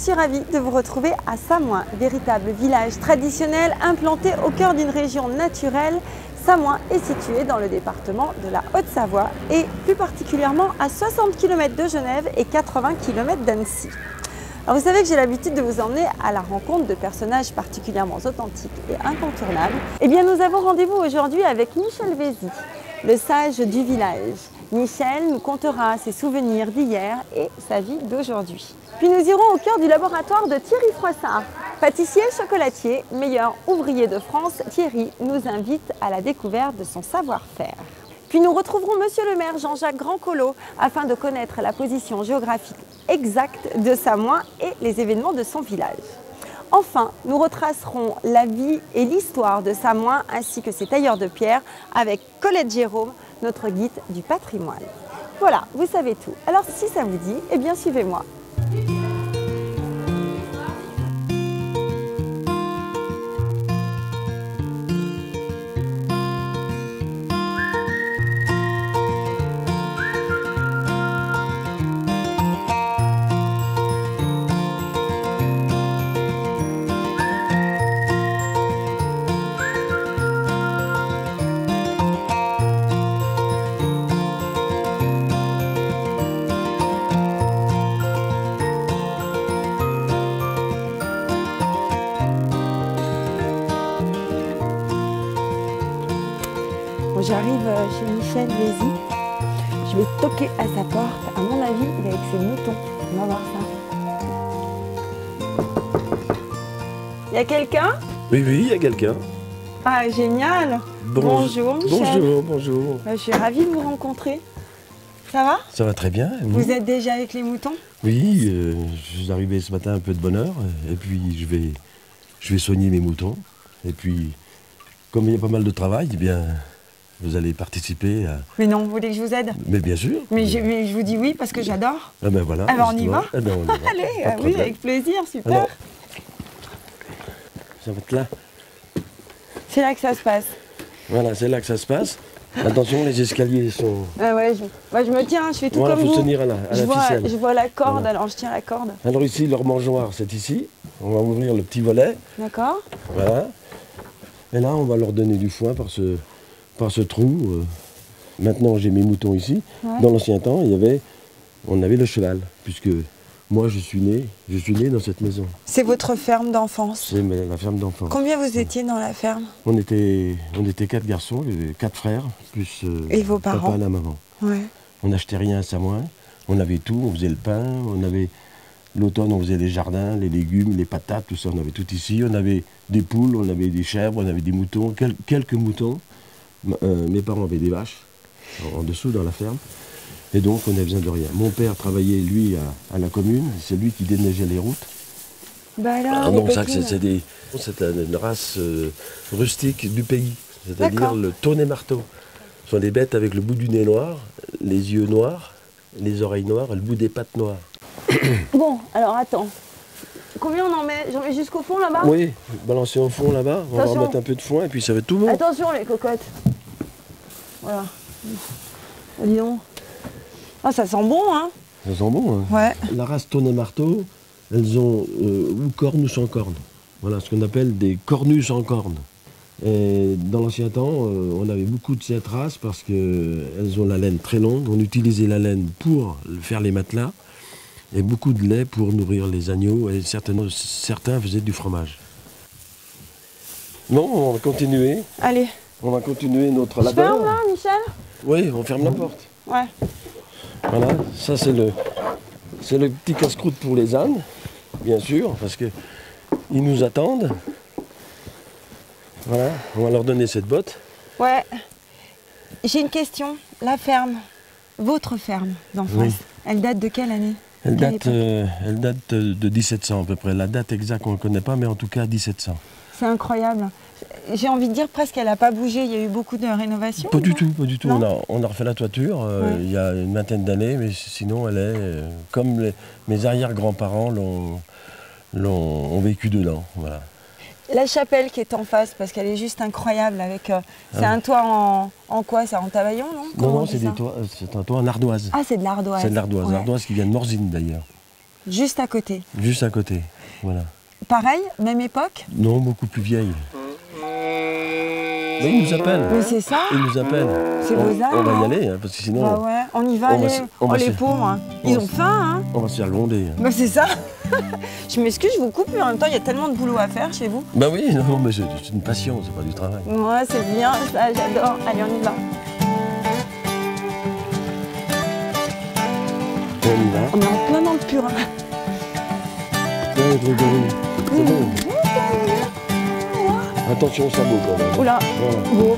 suis ravie de vous retrouver à Samoin, véritable village traditionnel implanté au cœur d'une région naturelle. Samoin est situé dans le département de la Haute-Savoie et plus particulièrement à 60 km de Genève et 80 km d'Annecy. Alors vous savez que j'ai l'habitude de vous emmener à la rencontre de personnages particulièrement authentiques et incontournables. Eh bien nous avons rendez-vous aujourd'hui avec Michel Vézy, le sage du village. Michel nous contera ses souvenirs d'hier et sa vie d'aujourd'hui. Puis nous irons au cœur du laboratoire de Thierry Froissart. Pâtissier, chocolatier, meilleur ouvrier de France, Thierry nous invite à la découverte de son savoir-faire. Puis nous retrouverons Monsieur le maire Jean-Jacques Grandcolo afin de connaître la position géographique exacte de Samoin et les événements de son village. Enfin, nous retracerons la vie et l'histoire de Samoin ainsi que ses tailleurs de pierre avec Colette Jérôme, notre guide du patrimoine. Voilà, vous savez tout. Alors si ça vous dit, eh bien suivez-moi. J'arrive chez Michel Vézy, je vais toquer à sa porte. À mon avis, il est avec ses moutons. On va voir ça. Il y a quelqu'un? Oui, il y a quelqu'un. Ah, génial. Bonjour Michel. Bonjour. Je suis ravie de vous rencontrer. Ça va? Ça va très bien. Vous êtes déjà avec les moutons? Oui, je suis arrivé ce matin un peu de bonne heure. Et puis je vais soigner mes moutons. Et puis, comme il y a pas mal de travail, eh bien... Vous allez participer à... Mais non, vous voulez que je vous aide? Mais bien sûr. Mais je vous dis oui parce que j'adore. Ah ben voilà. Alors on y va? Ah ben on y va. Allez, oui, avec plaisir, super. Alors, ça va être là. C'est là que ça se passe. Voilà, c'est là que ça se passe. Attention, les escaliers sont... Ah ouais, je me tiens, je fais tout voilà, comme vous. faut se tenir à la ficelle. Je vois la corde, voilà. alors je tiens la corde. Alors ici, leur mangeoire, c'est ici. On va ouvrir le petit volet. D'accord. Voilà. Et là, on va leur donner du foin par ce trou. Maintenant, j'ai mes moutons ici. Ouais. Dans l'ancien temps, on avait le cheval, puisque moi, je suis né dans cette maison. C'est votre ferme d'enfance? C'est la ferme d'enfance. Combien vous étiez dans la ferme? On était 4 garçons, 4 frères, plus et vos parents? Papa et la maman. Ouais. On n'achetait rien à Samoin. On avait tout, on faisait le pain, l'automne, on faisait les jardins, les légumes, les patates, tout ça, on avait tout ici. On avait des poules, on avait des chèvres, on avait des moutons, quelques moutons. Mes parents avaient des vaches en dessous dans la ferme et donc on n'avait besoin de rien. Mon père travaillait lui à la commune, c'est lui qui déneigeait les routes. Bah alors, donc ça c'est une race rustique du pays, c'est-à-dire le taunet marteau. Ce sont des bêtes avec le bout du nez noir, les yeux noirs, les oreilles noires et le bout des pattes noires. Bon, alors attends. Combien on en met? J'en mets jusqu'au fond là-bas? Oui, balancer au fond là-bas, on va remettre un peu de foin et puis ça va être tout bon. Attention les cocottes. Voilà. Dis donc. Ah, ça sent bon, hein? Ça sent bon, hein? Ouais. La race taunet marteau, elles ont ou cornes ou sans cornes. Voilà, ce qu'on appelle des cornus sans cornes. Et dans l'ancien temps, on avait beaucoup de cette race parce qu'elles ont la laine très longue. On utilisait la laine pour faire les matelas. Et beaucoup de lait pour nourrir les agneaux et certains faisaient du fromage. Non, on va continuer. Allez. On va continuer notre labeur. Je ferme là, Michel? Oui, on ferme la porte. Ouais. Voilà, ça c'est le petit casse-croûte pour les ânes, bien sûr, parce qu'ils nous attendent. Voilà, on va leur donner cette botte. Ouais. J'ai une question. La ferme, votre ferme d'enfance, oui. Elle date de quelle année? Elle date de 1700 à peu près. La date exacte, on ne connaît pas, mais en tout cas 1700. C'est incroyable. J'ai envie de dire presque qu'elle n'a pas bougé. Il y a eu beaucoup de rénovations. Pas du tout. On a refait la toiture il y a une vingtaine d'années, mais sinon elle est comme mes arrière-grands-parents ont vécu dedans. Voilà. La chapelle qui est en face, parce qu'elle est juste incroyable. C'est un toit en quoi? C'est en tabaillon, non? Non, c'est un toit en ardoise. Ah, c'est de l'ardoise. C'est de l'ardoise, l'ardoise qui vient de Morzine d'ailleurs. Juste à côté. Juste à côté, voilà. Pareil, même époque? Non, beaucoup plus vieille. Mais il nous appelle. Mais c'est ça? Il nous appelle. C'est vos âges, On va y hein. aller, hein, parce que sinon, Bah ouais, on y va, on va allez. se- on va les se- pauvres, hein. on Ils va ont se- faim, hein. on va se faire gronder. Hein. Bah c'est ça. Je m'excuse, je vous coupe, mais en même temps, il y a tellement de boulot à faire chez vous. Ben oui, non, mais c'est une passion, c'est pas du travail. Ouais, c'est bien, ça, j'adore. Allez, on y va. On y va. On est en plein dans le purin. Ouais, c'est bon. Attention au sabot quand même. Oula, Voilà. bon.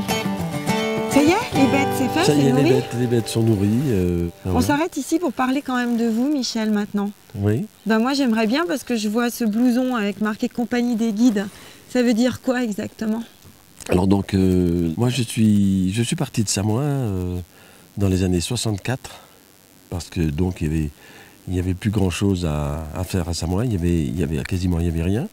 Ça y est, les bêtes, c'est fait, Ça y c'est est, nourri. les bêtes sont nourries. On s'arrête ici pour parler quand même de vous, Michel, maintenant. Oui. Ben moi, j'aimerais bien parce que je vois ce blouson avec marqué Compagnie des guides. Ça veut dire quoi exactement? Alors donc, moi je suis parti de Samoa dans les années 64 parce que donc il y avait plus grand chose à faire à Samoa. Il y avait rien.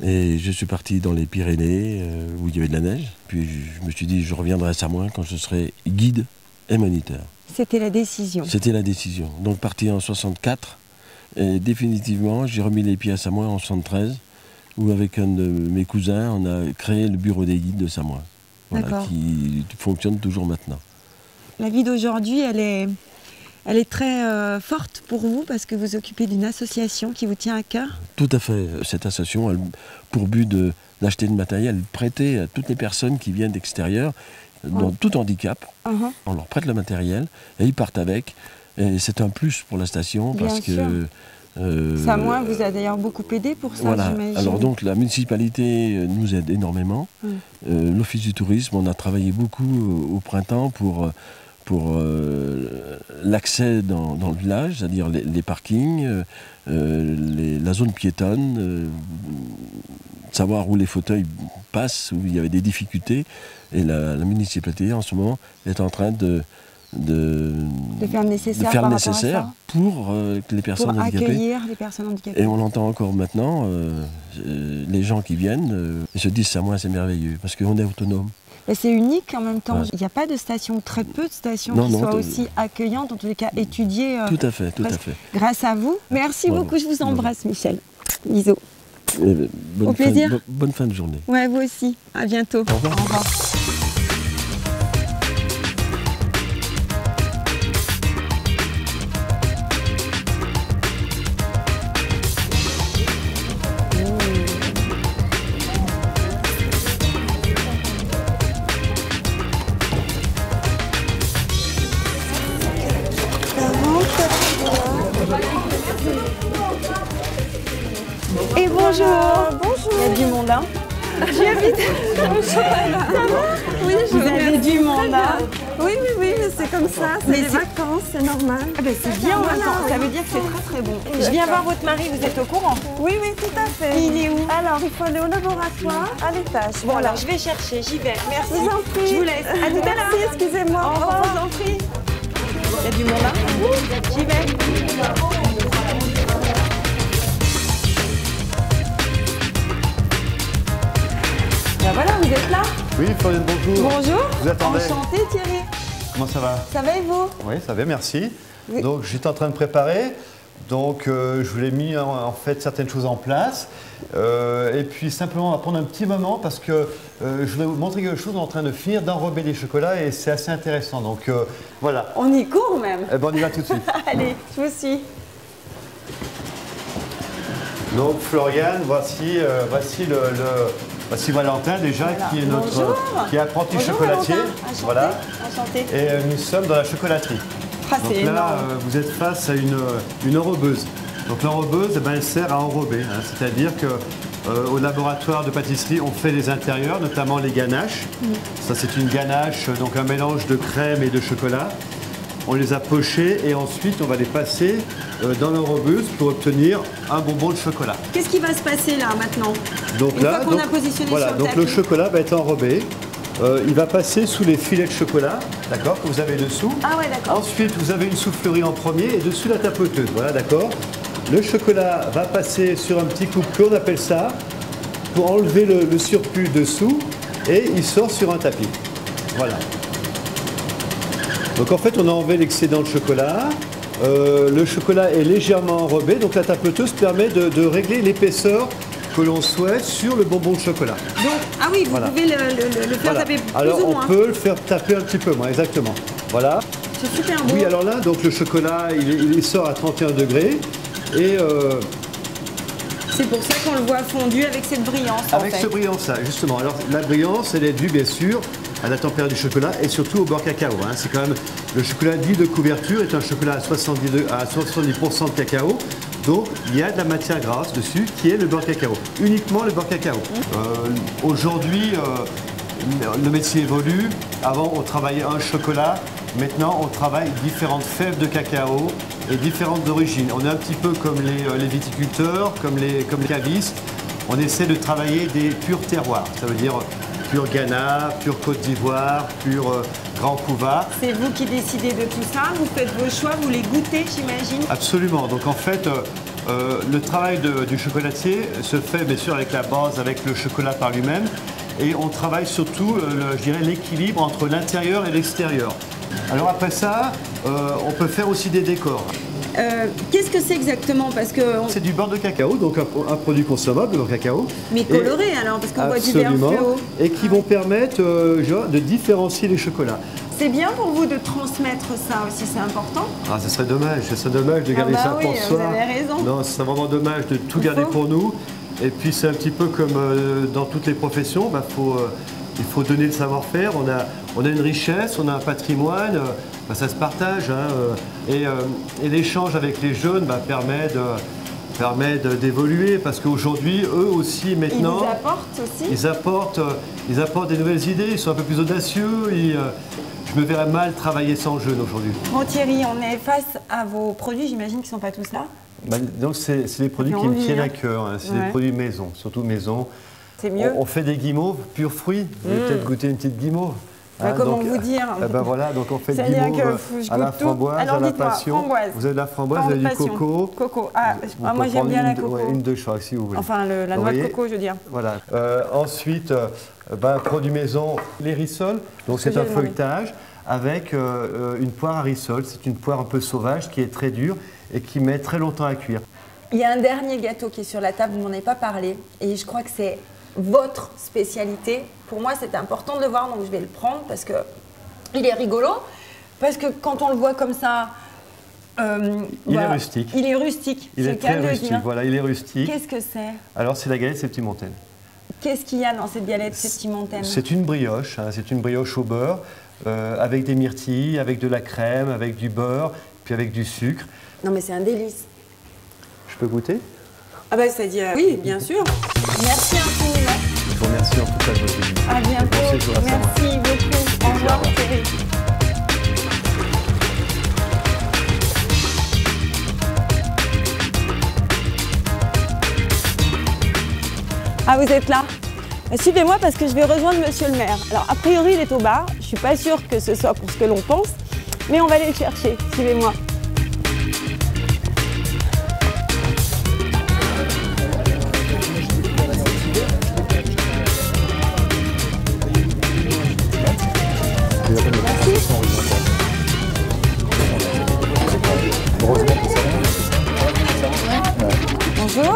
Et je suis parti dans les Pyrénées où il y avait de la neige. Puis je me suis dit je reviendrai à Samoa quand je serai guide et moniteur. C'était la décision. C'était la décision. Donc parti en 64 et définitivement j'ai remis les pieds à Samoa en 73. Où avec un de mes cousins, on a créé le bureau des guides de Samoa, voilà, D'accord. qui fonctionne toujours maintenant. La vie d'aujourd'hui, elle est très forte pour vous parce que vous occupez d'une association qui vous tient à cœur. Tout à fait. Cette association a pour but d'acheter du matériel, de prêter à toutes les personnes qui viennent d'extérieur, dans tout handicap. On leur prête le matériel et ils partent avec. Et c'est un plus pour la station Bien parce sûr. que... Samoa vous a d'ailleurs beaucoup aidé pour ça, Voilà. j'imagine. Alors donc la municipalité nous aide énormément. L'office du tourisme, on a travaillé beaucoup au printemps pour l'accès dans le village, c'est-à-dire les parkings, la zone piétonne, savoir où les fauteuils passent, où il y avait des difficultés. Et la municipalité en ce moment est en train de faire le nécessaire, faire par le rapport à nécessaire ça. pour que les personnes Pour handicapées. accueillir les personnes handicapées. Et on l'entend encore maintenant, les gens qui viennent ils se disent Samoa c'est merveilleux parce qu'on est autonome. Et c'est unique en même temps. Ouais. Il n'y a pas de station, très peu de stations Non, qui non, soient aussi accueillantes, en tous les cas étudiées. Tout à fait, tout à presque. fait. Grâce à vous. Merci Voilà. beaucoup, je vous embrasse, Michel. Bisous. Bonne Au plaisir. bonne fin de journée. Ouais, vous aussi. À bientôt. Au revoir. Au revoir. Et bonjour. Bonjour. Il y a du monde, hein. J'y habite. Oui, vous avez du monde, hein. Oui, mais c'est comme ça, c'est Mais les c'est- vacances, c'est normal. Ah ben c'est bien en même temps. Ça veut dire que c'est très très bon. Je viens voir votre mari, vous êtes au courant? Oui, tout à fait. Il est où? Alors, il faut aller au laboratoire, à l'étage. Bon alors je vais chercher, j'y vais. Merci. Je vous en prie. Je vous laisse. À tout à l'heure. Merci, excusez-moi. Au revoir, je vous en prie. Il y a du monde là? J'y vais. Ben voilà, vous êtes là. Oui, Floriane, bonjour. Bonjour. Vous attendez. Enchantée Thierry. Comment ça va? Ça va et vous? Oui, ça va, merci. Oui. Donc, j'étais en train de préparer. Donc, je voulais mis en fait certaines choses en place. Et puis, simplement, on va prendre un petit moment parce que je voulais vous montrer quelque chose. On est en train de finir d'enrober les chocolats et c'est assez intéressant. Donc, voilà. On y court même. Eh ben, on y va tout de suite. Allez, je vous suis. Donc, Floriane, voici Valentin déjà, Voilà. qui est Bonjour. qui est apprenti Bonjour, chocolatier. Valentin. Enchanté. Voilà. Enchanté. Et nous sommes dans la chocolaterie. Ah, Donc c'est là, énorme. vous êtes face à une enrobeuse. Donc l'enrobeuse, eh ben, elle sert à enrober. Hein. C'est-à-dire qu'au laboratoire de pâtisserie, on fait les intérieurs, notamment les ganaches. Ça, c'est une ganache, donc un mélange de crème et de chocolat. On les a pochés et ensuite, on va les passer dans l'enrobeuse pour obtenir un bonbon de chocolat. Qu'est-ce qui va se passer là maintenant? Donc Une là, fois qu'on a positionné voilà, sur le donc tapis. le chocolat va être enrobé. Il va passer sous les filets de chocolat, d'accord, que vous avez dessous. Ah ouais, d'accord. Ensuite, vous avez une soufflerie en premier et dessus la tapoteuse. Voilà, d'accord. Le chocolat va passer sur un petit coupe-clé, on appelle ça, pour enlever le surplus dessous et il sort sur un tapis. Voilà. Donc en fait, on a enlevé l'excédent de chocolat. le chocolat est légèrement enrobé, donc la tapeteuse permet de régler l'épaisseur que l'on souhaite sur le bonbon de chocolat. Donc, ah oui, vous Voilà. pouvez le faire Voilà. taper plus Alors ou on moins. peut le faire taper un petit peu moins, exactement. Voilà. C'est super beau. Oui, alors là, donc le chocolat, il sort à 31 degrés et C'est pour ça qu'on le voit fondu avec cette brillance. avec en fait. ce brillance-là, justement. Alors la brillance, elle est due bien sûr à la température du chocolat et surtout au beurre cacao. Hein. C'est quand même le chocolat dit de couverture est un chocolat à 70% de cacao. Donc il y a de la matière grasse dessus qui est le beurre cacao, uniquement le beurre cacao. Aujourd'hui, le métier évolue. Avant, on travaillait un chocolat. Maintenant, on travaille différentes fèves de cacao et différentes origines. On est un petit peu comme les viticulteurs, comme les cavistes. On essaie de travailler des purs terroirs. Ça veut dire pur Ghana, pur Côte d'Ivoire, pur Grand Couva. C'est vous qui décidez de tout ça, vous faites vos choix, vous les goûtez, j'imagine. Absolument. Donc en fait, le travail du chocolatier se fait bien sûr avec la base, avec le chocolat par lui-même. Et on travaille surtout, je dirais, l'équilibre entre l'intérieur et l'extérieur. Alors après ça, on peut faire aussi des décors. Qu'est-ce que c'est exactement? Parce que C'est du beurre de cacao, donc un produit consommable, le cacao. mais coloré alors, parce qu'on voit du vert Absolument. fluo. Et qui vont permettre de différencier les chocolats. C'est bien pour vous de transmettre ça aussi, c'est important. Ah, ce serait dommage de garder bah ça oui, pour vous soi. avez raison. Non, ce serait vraiment dommage de tout Il garder faut. pour nous. Et puis c'est un petit peu comme dans toutes les professions, il faut donner le savoir-faire. On a une richesse, on a un patrimoine, ça se partage. Hein, et l'échange avec les jeunes permet d'évoluer parce qu'aujourd'hui, eux aussi maintenant, Ils vous apportent aussi. ils apportent des nouvelles idées, ils sont un peu plus audacieux. Je me verrais mal travailler sans jeunes aujourd'hui. Bon Thierry, on est face à vos produits, j'imagine qu'ils ne sont pas tous là. Donc c'est des produits J'ai qui me envie, tiennent hein. à cœur, hein. C'est Ouais. des produits maison, surtout maison. C'est mieux. On fait des guimauves purs fruits. Vous avez peut-être goûté une petite guimauve. Comment vous dire Voilà, donc on fait de C'est-à-dire guimauve que je à la goûte tout. framboise, Alors à la dites-moi, passion. framboise. Vous avez de la framboise, vous avez du Passion. coco. Coco. On peut Moi j'aime prendre bien la une, coco. une de chaque si vous voulez. Enfin la Vous noix de voyez coco, je veux dire. Voilà. Ensuite, produit maison, les rissoles. Donc Ce que c'est un j'ai demandé. feuilletage avec une poire à rissole. C'est une poire un peu sauvage qui est très dure et qui met très longtemps à cuire. Il y a un dernier gâteau qui est sur la table, vous m'en avez pas parlé, et je crois que c'est votre spécialité. Pour moi, c'est important de le voir, donc je vais le prendre parce que il est rigolo. Parce que quand on le voit comme ça, Il est rustique. Il est rustique. Il c'est est le cas de très le rustique. dire. Voilà, il est rustique. Qu'est-ce que c'est? Alors c'est la galette septimontaine. Qu'est-ce qu'il y a dans cette galette septimontaine? C'est une brioche, hein, c'est une brioche au beurre, avec des myrtilles, avec de la crème, avec du beurre, puis avec du sucre. Non mais c'est un délice. Je peux goûter? Ah bah c'est-à-dire, oui, bien sûr. Merci infiniment. Je vous remercie en tout cas de votre visite. À bientôt. Bon séjour à Samoa. Merci beaucoup. Au revoir Thierry. Ah, vous êtes là? Suivez-moi parce que je vais rejoindre monsieur le maire. Alors, a priori, il est au bar. Je suis pas sûre que ce soit pour ce que l'on pense, mais on va aller le chercher. Suivez-moi. Bonjour.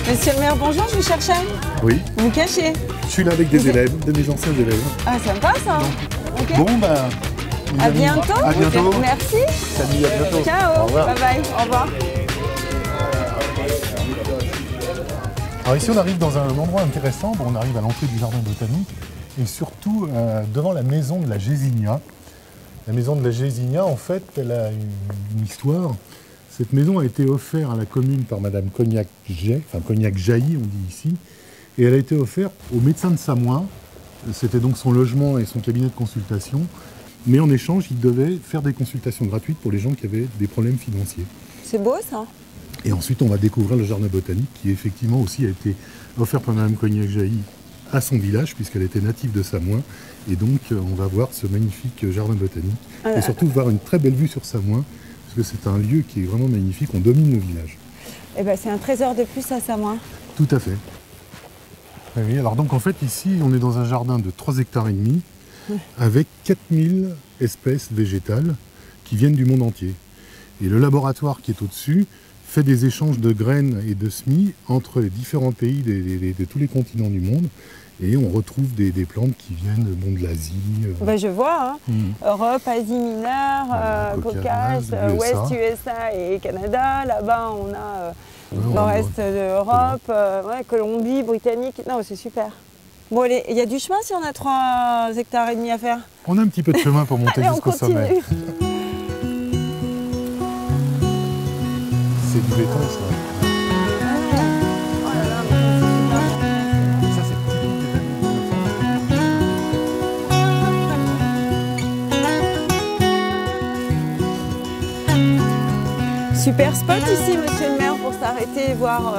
Monsieur le maire, bonjour, je vous cherchais. Oui, Vous me cachez. je suis là avec des élèves, de mes anciens élèves. Ah, sympa ça. Ok. Bon, ben. les À amis, bientôt. À bientôt. Merci. Salut, à bientôt. Ciao. Au revoir. Bye bye. Au revoir. Alors ici, on arrive dans un endroit intéressant. Bon, on arrive à l'entrée du jardin botanique et surtout devant la maison de la Gésinia. La maison de la Gésinia, en fait, elle a une histoire. Cette maison a été offerte à la commune par Madame Cognac-Jailly, on dit ici, et elle a été offerte au médecin de Samoin. C'était donc son logement et son cabinet de consultation. Mais en échange, il devait faire des consultations gratuites pour les gens qui avaient des problèmes financiers. C'est beau ça. Et ensuite, on va découvrir le jardin botanique qui, effectivement, aussi a été offert par Mme Cognac-Jailly à son village, puisqu'elle était native de Samoin. Et donc, on va voir ce magnifique jardin botanique. Et surtout, voir une très belle vue sur Samoin, parce que c'est un lieu qui est vraiment magnifique. On domine le village. Eh ben, c'est un trésor de plus à Samoin. Tout à fait. Oui, alors donc, en fait, ici, on est dans un jardin de 3,5 hectares, avec 4000 espèces végétales qui viennent du monde entier. Et le laboratoire qui est au-dessus fait des échanges de graines et de semis entre les différents pays de tous les continents du monde. Et on retrouve des plantes qui viennent de l'Asie. Je vois, hein. Europe, Asie mineure, Voilà, Caucase, USA. Ouest USA et Canada. Là-bas, on a nord-est de l'Europe, Colombie, Britannique. Non, c'est super. Bon, allez, il y a du chemin si on a 3,5 hectares à faire. On a un petit peu de chemin pour monter Allez, on jusqu'au sommet. continue. C'est du béton, ça. Oh là là, mais Ça, c'est typique des années 1900. super spot ici, monsieur le maire, pour s'arrêter et voir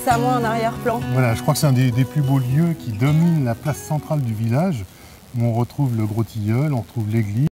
Samoin en arrière-plan. Voilà, je crois que c'est un des plus beaux lieux qui domine la place centrale du village, où on retrouve le Gros Tilleul, on retrouve l'église.